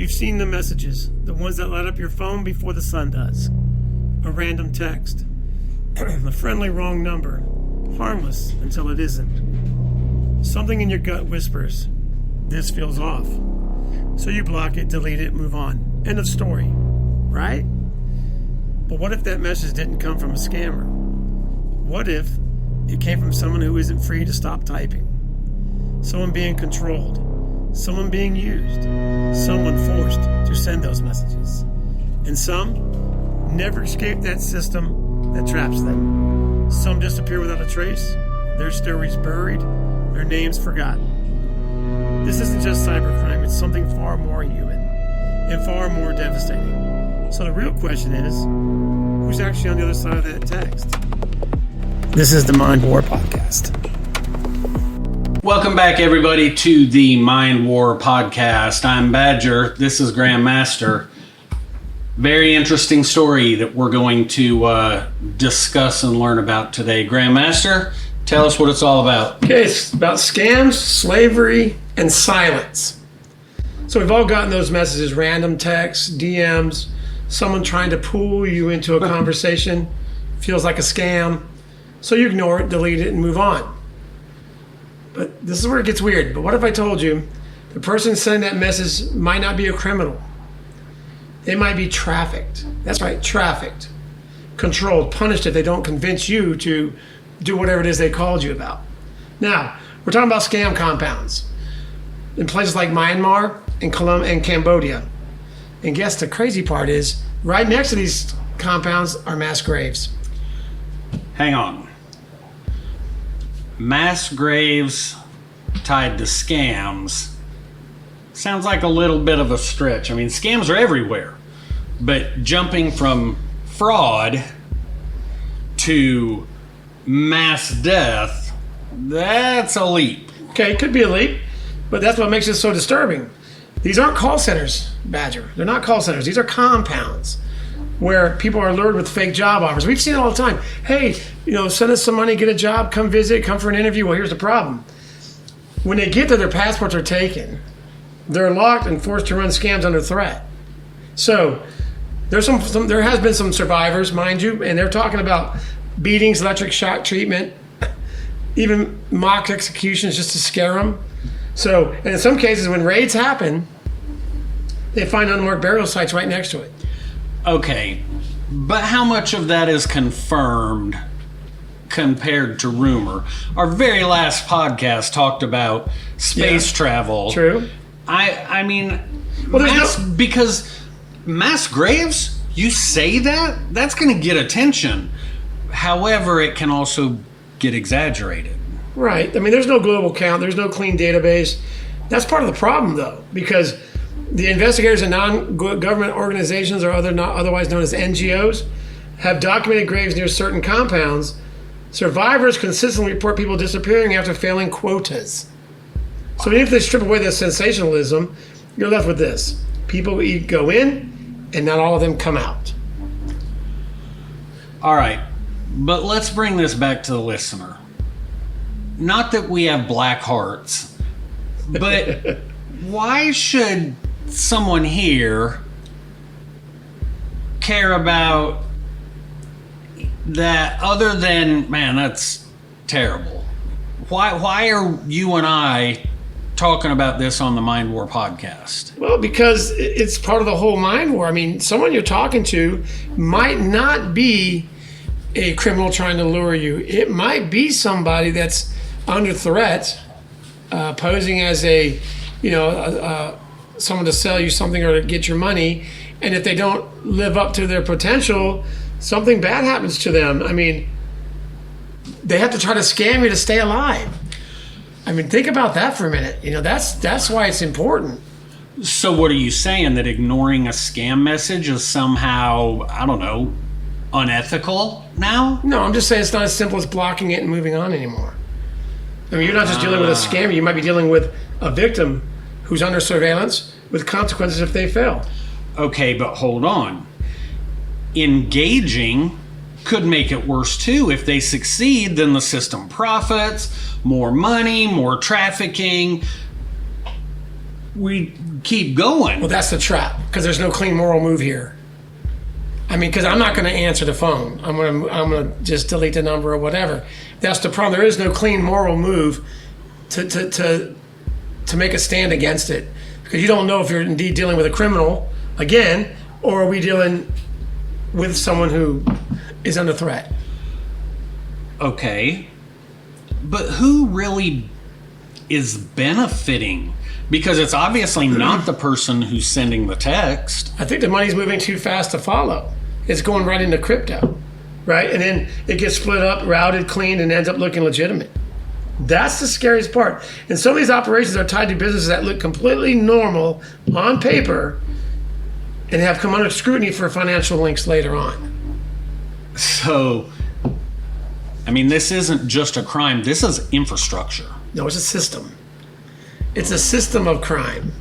You've seen the messages, the ones that light up your phone before the sun does. A random text, a friendly wrong number, harmless until it isn't. Something in your gut whispers, this feels off. So you block it, delete it, move on. End of story, right? But what if that message didn't come from a scammer? What if it came from someone who isn't free to stop typing? Someone being controlled, someone being used, someone forced to send those messages. And some never escape that system that traps them. Some disappear without a trace, their stories buried, their names forgotten. This isn't just cybercrime, it's something far more human and far more devastating. So the real question is, who's actually on the other side of that text? This is the Mind War Podcast. Welcome back, everybody, to the Mind War Podcast. I'm Badger. This is Grandmaster. Very interesting story that we're going to discuss and learn about today. Grandmaster, tell us what it's all about. Okay, it's about scams, slavery, and silence. So we've all gotten those messages, random texts, DMs, someone trying to pull you into a conversation. Feels like a scam. So you ignore it, delete it, and move on. But this is where it gets weird. But what if I told you the person sending that message might not be a criminal? They might be trafficked. That's right, trafficked. Controlled, punished if they don't convince you to do whatever it is they called you about. Now, we're talking about scam compounds in places like Myanmar and Cambodia. And guess the crazy part is, right next to these compounds are mass graves. Hang on. Mass graves tied to scams sounds like a little bit of a stretch. I mean, scams are everywhere, but jumping from fraud to mass death, that's a leap. Okay, it could be a leap, but that's what makes it so disturbing. These aren't call centers, Badger. They're not call centers. These are compounds where people are lured with fake job offers. We've seen it all the time. Hey, send us some money, get a job, come visit, come for an interview. Well, here's the problem. When they get there, their passports are taken. They're locked and forced to run scams under threat. So there has been some survivors, mind you, and they're talking about beatings, electric shock treatment, even mock executions just to scare them. So, and in some cases, when raids happen, they find unmarked burial sites right next to it. Okay, but how much of that is confirmed compared to rumor? Our very last podcast talked about space travel. True. I mean, well, because mass graves, you say that's going to get attention. However, it can also get exaggerated. Right. I mean, there's no global count. There's no clean database. That's part of the problem, though, because the investigators and non-government organizations, or otherwise known as NGOs, have documented graves near certain compounds. Survivors consistently report people disappearing after failing quotas. So even if they strip away the sensationalism, you're left with this. People go in, and not all of them come out. All right, but let's bring this back to the listener. Not that we have black hearts, but why should someone here care about that other than, man, that's terrible? Why are you and I talking about this on the Mind War Podcast? Well, because it's part of the whole mind war. I mean, someone you're talking to might not be a criminal trying to lure you. It might be somebody that's under threat, posing as someone to sell you something or to get your money. And if they don't live up to their potential, something bad happens to them. I mean, they have to try to scam you to stay alive. I mean, think about that for a minute. That's why it's important. So what are you saying? That ignoring a scam message is somehow, I don't know, unethical now? No, I'm just saying it's not as simple as blocking it and moving on anymore. I mean, you're not just dealing with a scammer. You might be dealing with a victim who's under surveillance with consequences if they fail. Okay, but hold on. Engaging could make it worse too. If they succeed, then the system profits, more money, more trafficking. we keep going. Well, that's the trap, because there's no clean moral move here. I mean, because I'm not going to answer the phone. I'm going to just delete the number or whatever. That's the problem. There is no clean moral move to make a stand against it, because you don't know if you're indeed dealing with a criminal again, or are we dealing with someone who is under threat. Okay, but who really is benefiting? Because it's obviously not the person who's sending the text. I think the money's moving too fast to follow. It's going right into crypto, right? And then it gets split up, routed, cleaned, and ends up looking legitimate. That's the scariest part. And some of these operations are tied to businesses that look completely normal on paper and have come under scrutiny for financial links later on. So, I mean, this isn't just a crime. This is infrastructure. No, it's a system. It's a system of crime.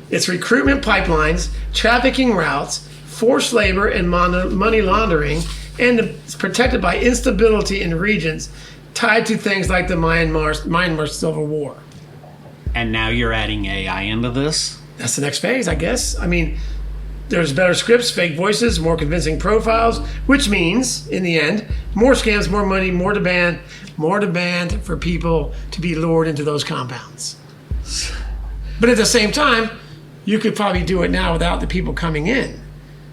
It's recruitment pipelines, trafficking routes, forced labor, and money laundering, and it's protected by instability in regions tied to things like the Myanmar Civil War. And now you're adding AI into this? That's the next phase, I guess. I mean, there's better scripts, fake voices, more convincing profiles, which means, in the end, more scams, more money, more demand for people to be lured into those compounds. But at the same time, you could probably do it now without the people coming in.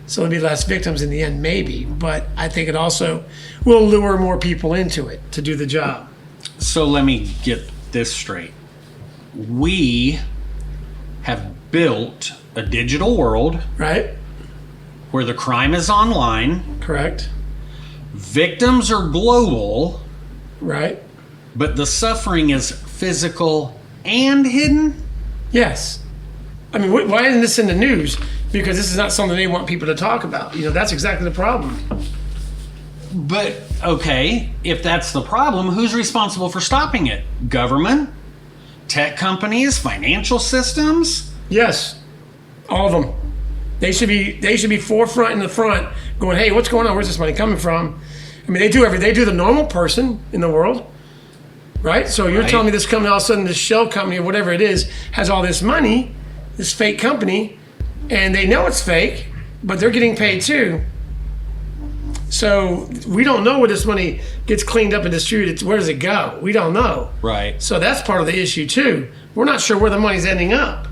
So there'll be less victims in the end, maybe. But I think it also will lure more people into it to do the job. So let me get this straight. We have built a digital world, right, where the crime is online. Correct. Victims are global. Right. But the suffering is physical and hidden? Yes. I mean, why isn't this in the news? Because this is not something they want people to talk about. You know, that's exactly the problem. But, okay, if that's the problem, who's responsible for stopping it? Government? Tech companies? Financial systems? Yes. All of them. They should be forefront in the front going, hey, what's going on? Where's this money coming from? I mean, they do the normal person in the world, right? So you're telling me this company, all of a sudden, this shell company or whatever it is, has all this money, this fake company, and they know it's fake, but they're getting paid too. So we don't know where this money gets cleaned up and distributed. Where does it go? We don't know. Right. So that's part of the issue too. We're not sure where the money's ending up.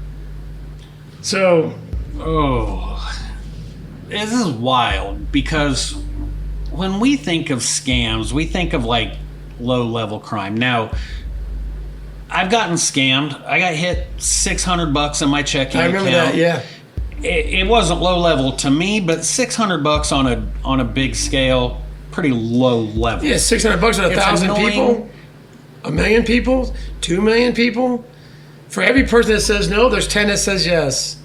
So. Oh, this is wild, because when we think of scams, we think of like low-level crime. Now, I've gotten scammed. I got hit $600 in my checking account. I remember that, yeah. It wasn't low level to me, but $600 on a big scale, pretty low level. Yeah, $600 on 1,000 people, 1 million people, 2 million people. For every person that says no, there's 10 that says yes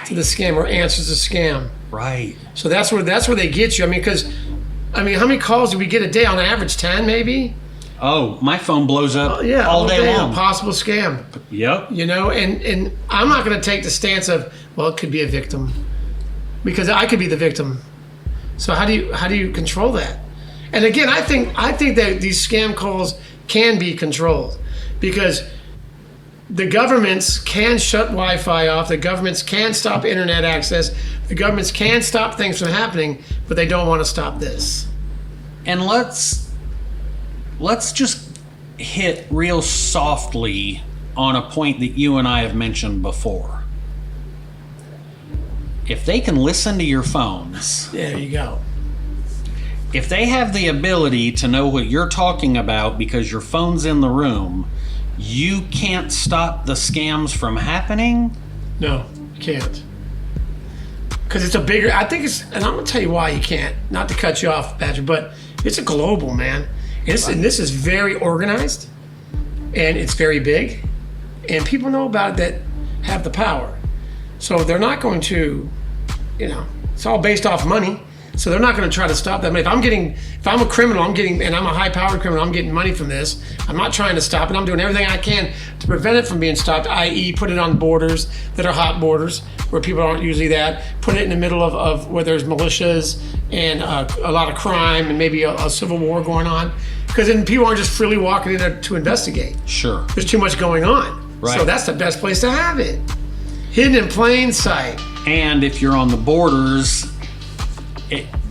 to the scam or answers the scam. Right. So that's where they get you. I mean, how many calls do we get a day on average? 10 maybe? Oh, my phone blows up all day long. A possible scam. Yep. You know, and I'm not going to take the stance of, well, it could be a victim, because I could be the victim. So how do you control that? And again, I think that these scam calls can be controlled, because the governments can shut Wi-Fi off. The governments can stop internet access. The governments can stop things from happening, but they don't want to stop this. And let's just hit real softly on a point that you and I have mentioned before. If they can listen to your phones, there you go. If they have the ability to know what you're talking about because your phone's in the room, you can't stop the scams from happening? No, you can't. Because it's and I'm going to tell you why you can't. Not to cut you off, Patrick, but it's a global, man. And this is very organized, and it's very big, and people know about it that have the power. So they're not going to, it's all based off money. So they're not going to try to stop that money. If I'm a criminal, and I'm a high-powered criminal, I'm getting money from this. I'm not trying to stop it. I'm doing everything I can to prevent it from being stopped, i.e. put it on borders that are hot borders where people aren't usually that. Put it in the middle of where there's militias and a lot of crime and maybe a civil war going on. Because then people aren't just freely walking in there to investigate. Sure. There's too much going on. Right. So that's the best place to have it. hidden in plain sight. And if you're on the borders,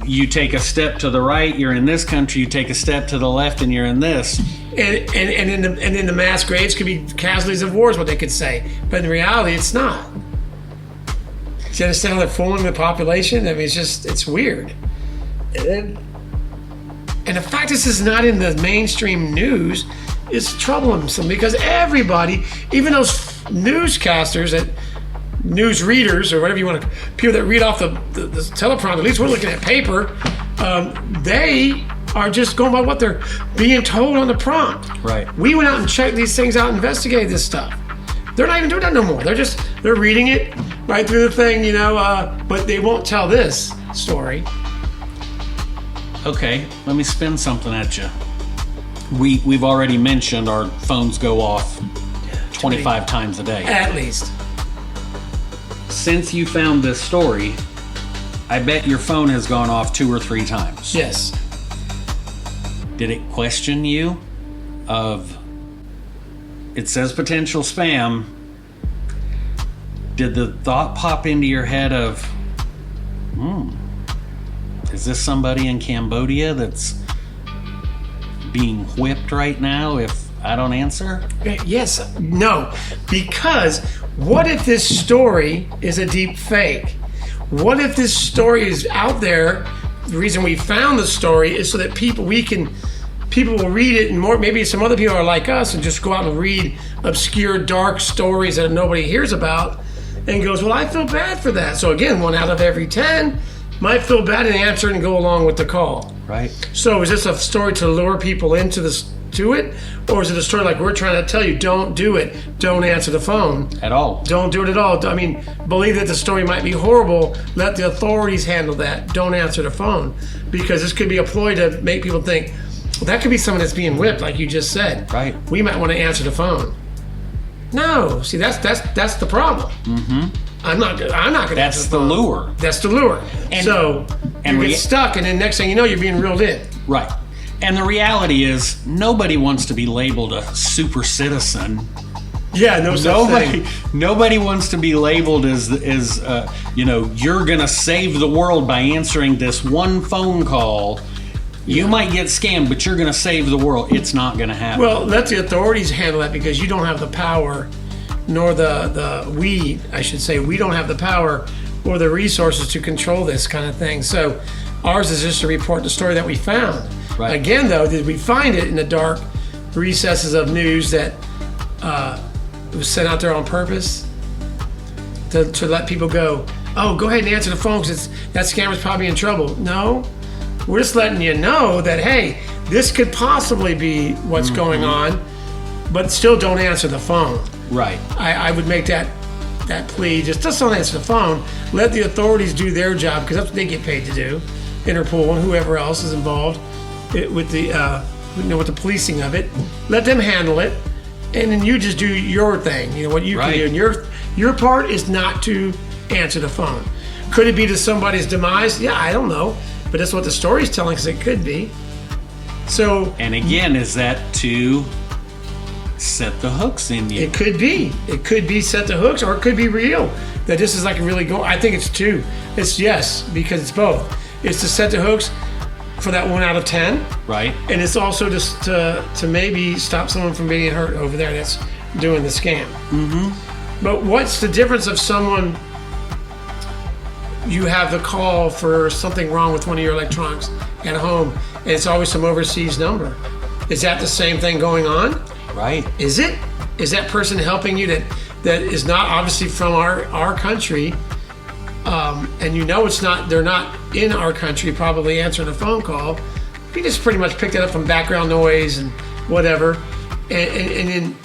you take a step to the right, you're in this country. You take a step to the left, and you're in this. And in the mass graves could be casualties of war is what they could say. But in reality, it's not. Do you understand how they're fooling the population? I mean, it's weird. And the fact this is not in the mainstream news is troublesome because everybody, even those newscasters, news readers or whatever you want to, people that read off the teleprompter, at least we're looking at paper, they are just going by what they're being told on the prompt. Right. We went out and checked these things out, investigated this stuff. They're not even doing that no more. They're reading it right through the thing, but they won't tell this story. Okay, let me spin something at you. We've already mentioned our phones go off 25 times a day. At least. Since you found this story, I bet your phone has gone off 2 or 3 times. Yes. Did it question you it says potential spam. Did the thought pop into your head of, is this somebody in Cambodia that's being whipped right now if I don't answer? Yes. No. Because what if this story is a deep fake? What if this story is out there? The reason we found the story is so that people will read it, and more. Maybe some other people are like us and just go out and read obscure, dark stories that nobody hears about, and goes, "Well, I feel bad for that." So again, 1 out of every 10 might feel bad and answer and go along with the call. Right. So is this a story to lure people into to it, or is it a story like we're trying to tell you, don't do it, don't answer the phone At all. don't do it at all? I mean, believe that the story might be horrible, let the authorities handle that, don't answer the phone, because this could be a ploy to make people think, well, that could be someone that's being whipped, like you just said. Right. We might want to answer the phone. No, see, that's the problem. Mm-hmm. I'm not going to answer That's the the phone. lure. That's the lure. You get stuck, and then next thing you know, you're being reeled in. Right. And the reality is, nobody wants to be labeled a super citizen. Yeah, Nobody wants to be labeled as you're going to save the world by answering this one phone call. You might get scammed, but you're going to save the world. It's not going to happen. Well, let the authorities handle that, because you don't have the power, nor we don't have the power or the resources to control this kind of thing. So ours is just to report the story that we found. Right. Again, though, did we find it in the dark recesses of news that it was sent out there on purpose to let people go, oh, go ahead and answer the phone because that scammer's probably in trouble? No. We're just letting you know that, hey, this could possibly be what's going on, but still don't answer the phone. Right. I would make that plea. Just don't answer the phone. Let the authorities do their job, because that's what they get paid to do. Interpol and whoever else is involved with the policing of it. Let them handle it, and then you just do your thing. You know what you can do. And your part is not to answer the phone. Could it be to somebody's demise? Yeah, I don't know. But that's what the story's telling us it could be. So, and again, is that to set the hooks in you? It could be. It could be set the hooks, or it could be real. That this is like a really go. I think it's 2. It's yes, because it's both. It's to set the hooks for that 1 out of 10. Right. And it's also just to maybe stop someone from being hurt over there that's doing the scam. Mm-hmm. But what's the difference of someone? You have the call for something wrong with one of your electronics at home, and it's always some overseas number. Is that the same thing going on? Right. Is it? Is that person helping you that is not obviously from our country, and it's not, they're not in our country, probably answering a phone call? You just pretty much picked it up from background noise and whatever, and then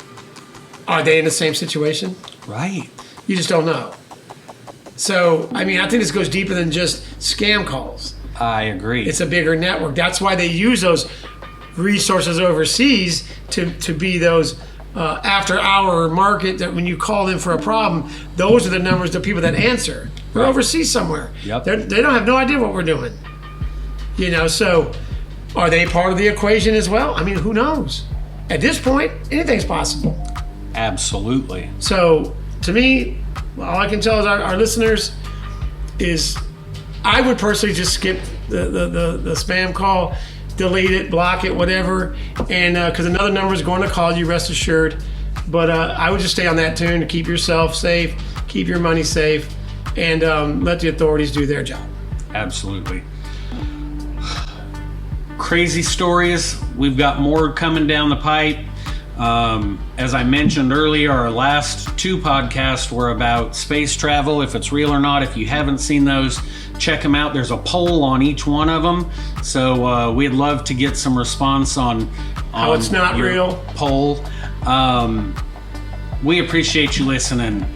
are they in the same situation? Right. You just don't know. So, I mean, I think this goes deeper than just scam calls. I agree. It's a bigger network. That's why they use those resources overseas to be those after-hour market, that when you call in for a problem, those are the numbers of people that answer. They're overseas somewhere. Yep. They don't have no idea what we're doing. So are they part of the equation as well? I mean, who knows? At this point, anything's possible. Absolutely. So, to me, All I can tell is our listeners is I would personally just skip the spam call, delete it, block it, whatever, and because another number is going to call you, rest assured. But I would just stay on that tune to keep yourself safe, keep your money safe, and let the authorities do their job. Absolutely. Crazy stories. We've got more coming down the pipe. As I mentioned earlier, our last 2 podcasts were about space travel, if it's real or not. If you haven't seen those, check them out. There's a poll on each one of them. So we'd love to get some response on How it's not your real. poll. We appreciate you listening.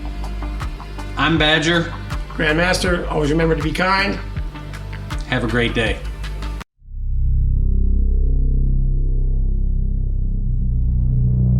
I'm Badger. Grandmaster, always remember to be kind. Have a great day.